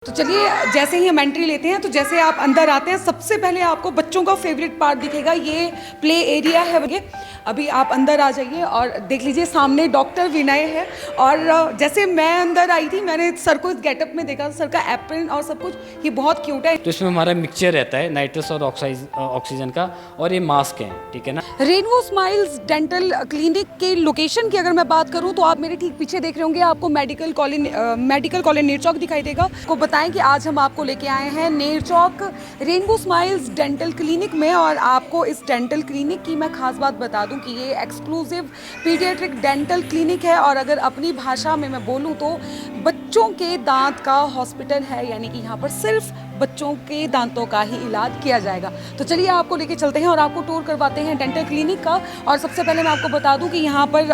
तो चलिए, जैसे ही हम एंट्री लेते हैं तो जैसे आप अंदर आते हैं सबसे पहले आपको बच्चों का फेवरेट पार्ट दिखेगा। ये प्ले एरिया है। ये अभी आप अंदर आ जाइए और देख लीजिए, सामने डॉक्टर विनय है। और जैसे मैं अंदर आई थी, मैंने सर को इस गेटअप में देखा, सर का एप्रन और सब कुछ, ये बहुत क्यूट है। तो इसमें हमारा मिक्सचर रहता है नाइट्रस और ऑक्सीजन का, और ये मास्क है, ठीक है ना। रेनबो स्माइल्स डेंटल क्लिनिक के लोकेशन की अगर मैं बात करूं तो आप मेरे ठीक पीछे देख रहे होंगे, आपको मेडिकल कॉलोनी नेरचौक दिखाई देगा। को बताएं कि आज हम आपको लेके आए हैं Nerchowk rainbow smiles dental clinic में। और आपको इस डेंटल क्लिनिक की मैं खास बात बता दूं कि ये एक्सक्लूसिव पीडियाट्रिक डेंटल क्लिनिक है। और अगर अपनी भाषा में मैं बोलूं तो बच्चों के दांत का हॉस्पिटल है, यानी कि यहाँ पर सिर्फ बच्चों के दांतों का ही इलाज किया जाएगा। तो चलिए आपको लेके चलते हैं और आपको टूर करवाते हैं डेंटल क्लिनिक का। और सबसे पहले मैं आपको बता दूं कि यहाँ पर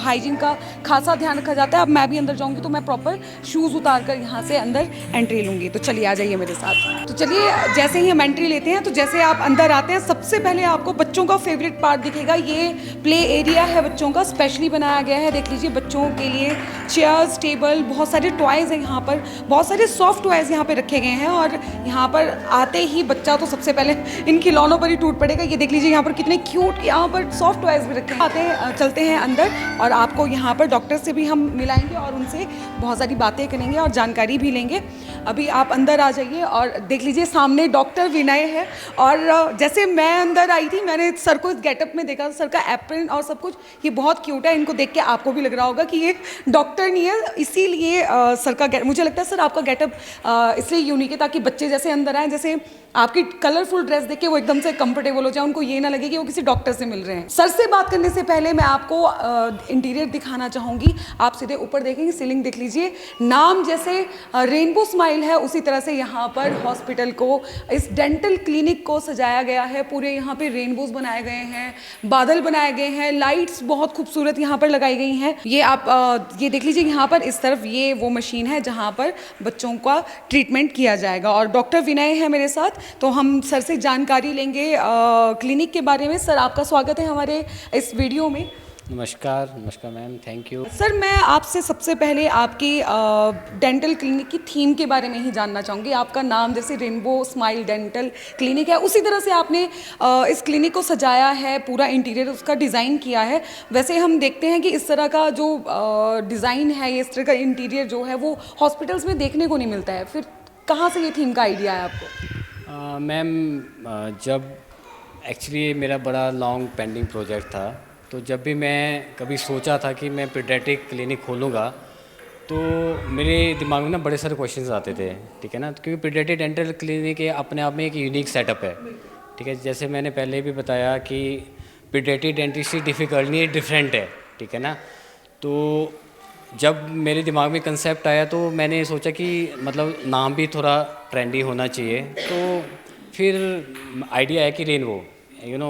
हाइजीन का खासा ध्यान रखा जाता है। अब मैं भी अंदर जाऊँगी तो मैं प्रॉपर शूज़ उतार कर यहाँ से अंदर एंट्री लूँगी। तो चलिए आ जाइए मेरे साथ। तो चलिए, जैसे ही हम एंट्री लेते हैं तो जैसे आप अंदर आते हैं सबसे पहले आपको बच्चों का फेवरेट पार्ट दिखेगा। ये प्ले एरिया है, बच्चों का स्पेशली बनाया गया है। देख लीजिए, बच्चों के लिए चेयर्स, टेबल, बहुत सारे टॉयज़ हैं यहाँ पर। बहुत सारे सॉफ्ट टॉयज़ यहाँ पे रखे गए हैं। और यहाँ पर आते ही बच्चा तो सबसे पहले इन खिलौनों पर ही टूट पड़ेगा। ये देख लीजिए, यहाँ पर कितने क्यूट यहाँ पर सॉफ्ट टॉयज़ भी रखे हैं। चलते हैं अंदर और आपको यहाँ पर डॉक्टर से भी हम मिलाएंगे और उनसे बहुत सारी बातें करेंगे और जानकारी भी लेंगे। अभी आप अंदर आ जाइए और देख लीजिए, सामने डॉक्टर विनय है। और जैसे मैं अंदर आई थी, मैंने सर को इस गेटअप में देखा, सर का एप्रन और सब कुछ, ये बहुत क्यूट है। इनको देख के आपको भी लग रहा होगा कि ये डॉक्टर नहीं है, इसीलिए सर का मुझे लगता है सर आपका गेटअप इसलिए यूनिक है ताकि बच्चे जैसे अंदर आए, जैसे आपकी कलरफुल ड्रेस देख के वो एकदम से कंफर्टेबल हो जाए, उनको ये ना लगे कि वो किसी डॉक्टर से मिल रहे हैं। सर से बात करने से पहले मैं आपको इंटीरियर दिखाना चाहूँगी। आप सीधे ऊपर देखेंगे, सीलिंग देख लीजिए। नाम जैसे रेनबो स्माइल है, उसी तरह से यहाँ पर हॉस्पिटल को, इस डेंटल क्लिनिक को सजाया गया है। पूरे यहाँ पे रेनबोज बनाए गए हैं, बादल बनाए गए हैं, लाइट्स बहुत खूबसूरत यहाँ पर लगाई गई हैं। ये आप ये देख लीजिए, यहाँ पर इस तरफ ये वो मशीन है जहाँ पर बच्चों का ट्रीटमेंट किया जाएगा। और डॉक्टर विनय है मेरे साथ, तो हम सर से जानकारी लेंगे क्लिनिक के बारे में। सर, आपका स्वागत है हमारे इस वीडियो में। नमस्कार मैम, थैंक यू। सर, मैं आपसे सबसे पहले आपकी डेंटल क्लिनिक की थीम के बारे में ही जानना चाहूँगी। आपका नाम जैसे रेनबो स्माइल डेंटल क्लिनिक है, उसी तरह से आपने इस क्लिनिक को सजाया है, पूरा इंटीरियर उसका डिज़ाइन किया है। वैसे हम देखते हैं कि इस तरह का जो डिज़ाइन है, इस तरह का इंटीरियर जो है वो हॉस्पिटल्स में देखने को नहीं मिलता है। फिर कहाँ से ये थीम का आइडिया है आपको? मैम, जब एक्चुअली मेरा बड़ा लॉन्ग पेंडिंग प्रोजेक्ट था, तो जब भी मैं कभी सोचा था कि मैं पीडियाट्रिक क्लिनिक खोलूँगा, तो मेरे दिमाग में ना बड़े सारे क्वेश्चंस आते थे, ठीक है ना। क्योंकि पीडियाट्रिक डेंटल क्लिनिक अपने आप में एक यूनिक सेटअप है, ठीक है। जैसे मैंने पहले भी बताया कि पीडियाट्रिक डेंटिस्ट्री डिफ़िकल्ट नहीं है, डिफरेंट है, ठीक है ना। तो जब मेरे दिमाग में कंसेप्ट आया तो मैंने सोचा कि मतलब नाम भी थोड़ा ट्रेंडी होना चाहिए। तो फिर आइडिया है कि रेनबो,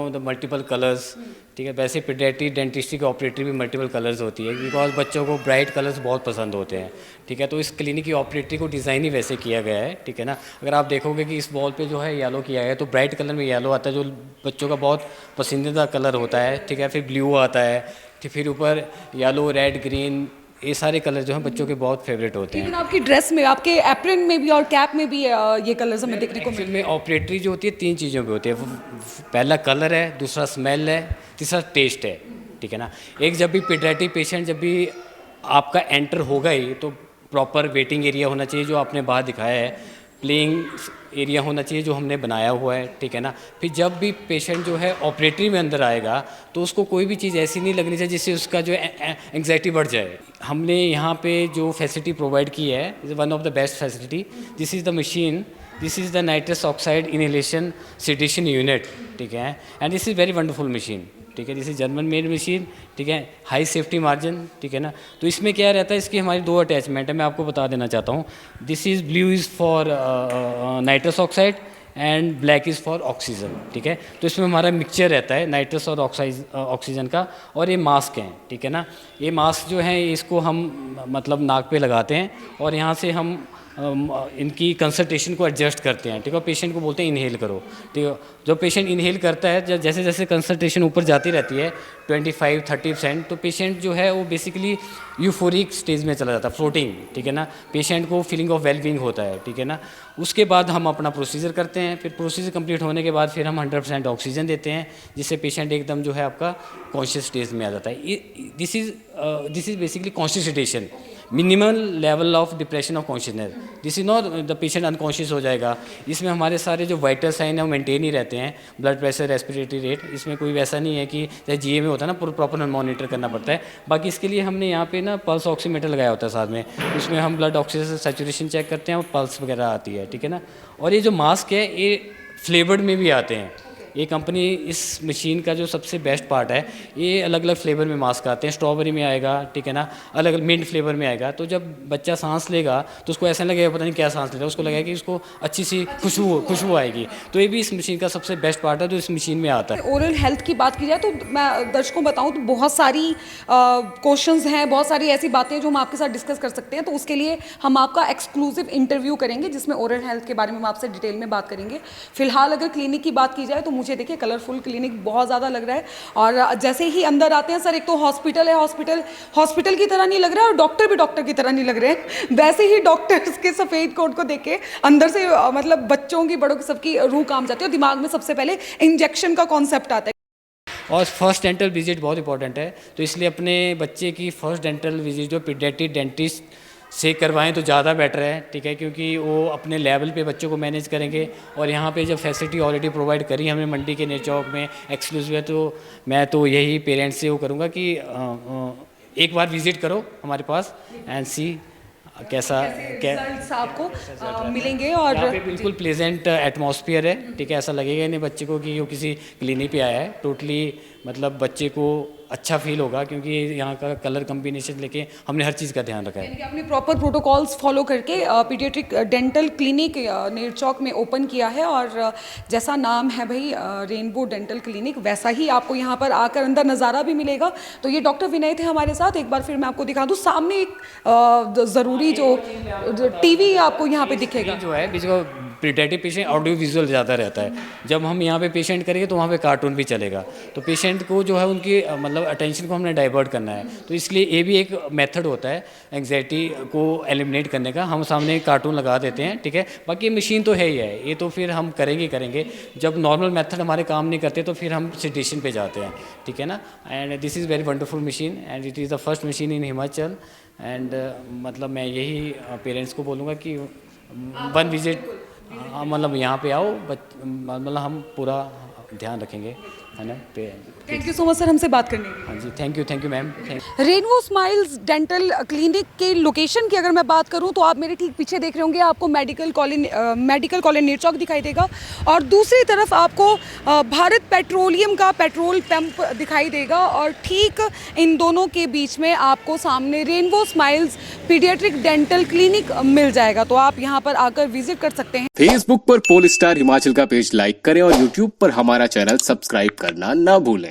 द मल्टीपल कलर्स, ठीक है। वैसे पीडियाट्रिक डेंटिस्ट्री की ऑपरेटरी भी मल्टीपल कलर्स होती है, बिकॉज बच्चों को ब्राइट कलर्स बहुत पसंद होते हैं, ठीक है। तो इस क्लिनिक की ऑपरेटरी को डिज़ाइन ही वैसे किया गया है, ठीक है ना। अगर आप देखोगे कि इस वॉल पे जो है येलो किया है, तो ब्राइट कलर में येलो आता है, जो बच्चों का बहुत पसंदीदा कलर होता है, ठीक है। फिर ब्लू आता है, फिर ऊपर येलो, रेड, ग्रीन, ये सारे कलर जो हैं बच्चों के बहुत फेवरेट होते हैं। लेकिन आपकी ड्रेस में, आपके एप्रन में भी और कैप में भी ये कलर्स हमें देखने को मिलते हैं। ऑपरेटरी जो होती है 3 चीज़ों पे होती है। पहला कलर है, दूसरा स्मेल है, तीसरा टेस्ट है, ठीक है ना। एक, जब भी पीडियाट्रिक पेशेंट जब भी आपका एंटर होगा ही, तो प्रॉपर वेटिंग एरिया होना चाहिए, जो आपने बाहर दिखाया है। प्लेइंग एरिया होना चाहिए, जो हमने बनाया हुआ है, ठीक है ना। फिर जब भी पेशेंट जो है ऑपरेटरी में अंदर आएगा, तो उसको कोई भी चीज़ ऐसी नहीं लगनी चाहिए जिससे उसका जो एंग्जाइटी बढ़ जाए। हमने यहाँ पे जो फैसिलिटी प्रोवाइड की है, is one of the best facility. This is the machine, this is the nitrous oxide inhalation sedation unit, ठीक है। And this is very wonderful machine, ठीक है। This is German made machine, ठीक है। High safety margin, ठीक है ना। तो इसमें क्या रहता है, इसकी हमारी 2 अटैचमेंट है, मैं आपको बता देना चाहता हूँ। This is blue is for nitrous oxide and black is for oxygen, ठीक है। तो इसमें हमारा मिक्सचर रहता है नाइट्रस और ऑक्सीजन का। और ये मास्क हैं, ठीक है ना। ये मास्क जो हैं, इसको हम मतलब नाक पे लगाते हैं और यहाँ से हम इनकी कंसंट्रेशन को एडजस्ट करते हैं, ठीक है। पेशेंट को बोलते हैं इनहेल करो, ठीक है। जब पेशेंट इनहेल करता है, जैसे जैसे कंसंट्रेशन ऊपर जाती रहती है 25-30%, तो पेशेंट जो है वो बेसिकली यूफोरिक स्टेज में चला जाता है, फ्लोटिंग, ठीक है ना। पेशेंट को फीलिंग ऑफ वेलबींग होता है, ठीक है ना। उसके बाद हम अपना प्रोसीजर करते हैं। फिर प्रोसीजर कंप्लीट होने के बाद फिर हम 100% ऑक्सीजन देते हैं, जिससे पेशेंट एकदम जो है आपका कॉन्शियस स्टेज में आ जाता है। This is basically conscious sedation, minimal level of depression of consciousness. This is not the patient unconscious हो जाएगा। इसमें हमारे सारे जो वाइटल साइन है वो मेंटेन ही रहते हैं, ब्लड प्रेशर, रेस्पिरेटरी रेट, इसमें कोई वैसा नहीं है कि जैसे जीए में होता है ना, प्रॉपर मॉनिटर करना पड़ता है। बाकी इसके लिए हमने यहाँ पे ना पल्स ऑक्सीमीटर लगाया होता है साथ में, उसमें हम ब्लड ऑक्सीजन सैचुरेशन चेक करते हैं और पल्स वगैरह आती है, ठीक है ना। और ये जो मास्क है ये फ्लेवर्ड में भी आते हैं। ये कंपनी, इस मशीन का जो सबसे बेस्ट पार्ट है, ये अलग अलग फ्लेवर में मास्क आते हैं। स्ट्रॉबेरी में आएगा, ठीक है ना, अलग अलग मिंट फ्लेवर में आएगा। तो जब बच्चा सांस लेगा तो उसको ऐसा लगेगा पता नहीं क्या सांस ले रहा है, उसको लगेगा कि उसको अच्छी सी खुशबू आएगी। तो ये भी इस मशीन का सबसे बेस्ट पार्ट है जो इस मशीन में आता है। ओरल हेल्थ की बात की जाए तो मैं दर्शकों बताऊं तो बहुत सारी क्वेश्चंस हैं, बहुत सारी ऐसी बातें जो हम आपके साथ डिस्कस कर सकते हैं। तो उसके लिए हम आपका एक्सक्लूसिव इंटरव्यू करेंगे जिसमें ओरल हेल्थ के बारे में हम आपसे डिटेल में बात करेंगे। फिलहाल अगर क्लिनिक की बात की जाए तो मुझे देखिए कलरफुल क्लिनिक बहुत ज़्यादा लग रहा है। और जैसे ही अंदर आते हैं सर, एक तो हॉस्पिटल है, हॉस्पिटल की तरह नहीं लग रहा है और डॉक्टर भी डॉक्टर की तरह नहीं लग रहे हैं। वैसे ही डॉक्टर्स के सफ़ेद कोट को देख के अंदर से मतलब बच्चों की, बड़ों की, सबकी रूह काम जाती है और दिमाग में सबसे पहले इंजेक्शन का कॉन्सेप्ट आता है। और फर्स्ट डेंटल विजिट बहुत इंपॉर्टेंट है, तो इसलिए अपने बच्चे की फर्स्ट डेंटल विजिट जो पीडियाट्रिक डेंटिस्ट से करवाएं तो ज़्यादा बेटर है, ठीक है, क्योंकि वो अपने लेवल पे बच्चों को मैनेज करेंगे। और यहाँ पे जब फैसिलिटी ऑलरेडी प्रोवाइड करी हमने मंडी के नेर चौक में एक्सक्लूसिव है, तो मैं तो यही पेरेंट्स से वो करूँगा कि एक बार विज़िट करो हमारे पास एंड सी कैसा रिजल्ट्स आपको मिलेंगे। और यहाँ पे बिल्कुल प्लेजेंट एटमॉस्फेयर है, ठीक है। ऐसा लगेगा नहीं बच्चे को कि वो किसी क्लिनिक पे आया है। टोटली मतलब बच्चे को अच्छा फील होगा, क्योंकि यहाँ का कलर कम्बिनेशन लेके हमने हर चीज़ का ध्यान रखा है। आपने प्रॉपर प्रोटोकॉल्स फॉलो करके पीडियाट्रिक डेंटल क्लिनिक नेर चौक में ओपन किया है। और जैसा नाम है भाई रेनबो डेंटल क्लिनिक, वैसा ही आपको यहाँ पर आकर अंदर नज़ारा भी मिलेगा। तो ये डॉक्टर विनय थे हमारे साथ। एक बार फिर मैं आपको दिखा दूँ, सामने एक ज़रूरी जो टीवी आपको यहाँ पे दिखेगा जो है, जिसको पीडियाट्रिक पेशेंट ऑडियो विजुअल ज़्यादा रहता है। जब हम यहाँ पे पेशेंट करेंगे तो वहाँ पे कार्टून भी चलेगा, तो पेशेंट को जो है उनकी मतलब अटेंशन को हमने डाइवर्ट करना है। तो इसलिए ये भी एक मेथड होता है एंग्जाइटी को एलिमिनेट करने का। हम सामने कार्टून लगा देते हैं, ठीक है। बाकी ये मशीन तो है ही है, ये तो फिर हम करेंगे। जब नॉर्मल मेथड हमारे काम नहीं करते तो फिर हम सेडेशन पे जाते हैं, ठीक है ना। And this is very wonderful machine and it is the first machine in Himachal. And मतलब मैं यही पेरेंट्स को बोलूँगा कि वन विजिट, मतलब यहाँ पे आओ, मतलब हम पूरा ध्यान रखेंगे, है ना। Thank you so much sir हमसे बात करने के लिए। हाँ जी, thank you ma'am. Rainbow smiles dental clinic के लोकेशन की अगर मैं बात करूं तो आप मेरे ठीक पीछे देख रहे होंगे, आपको मेडिकल कॉलोनी नेर चौक दिखाई देगा। और दूसरी तरफ आपको भारत पेट्रोलियम का पेट्रोल पंप दिखाई देगा। और ठीक इन दोनों के बीच में आपको सामने rainbow smiles paediatric dental clinic मिल जाएगा। तो आप यहाँ पर आकर विजिट कर सकते हैं। फेसबुक पर पोल स्टार हिमाचल का पेज लाइक करें और यूट्यूब पर हमारा चैनल सब्सक्राइब करना ना भूलें।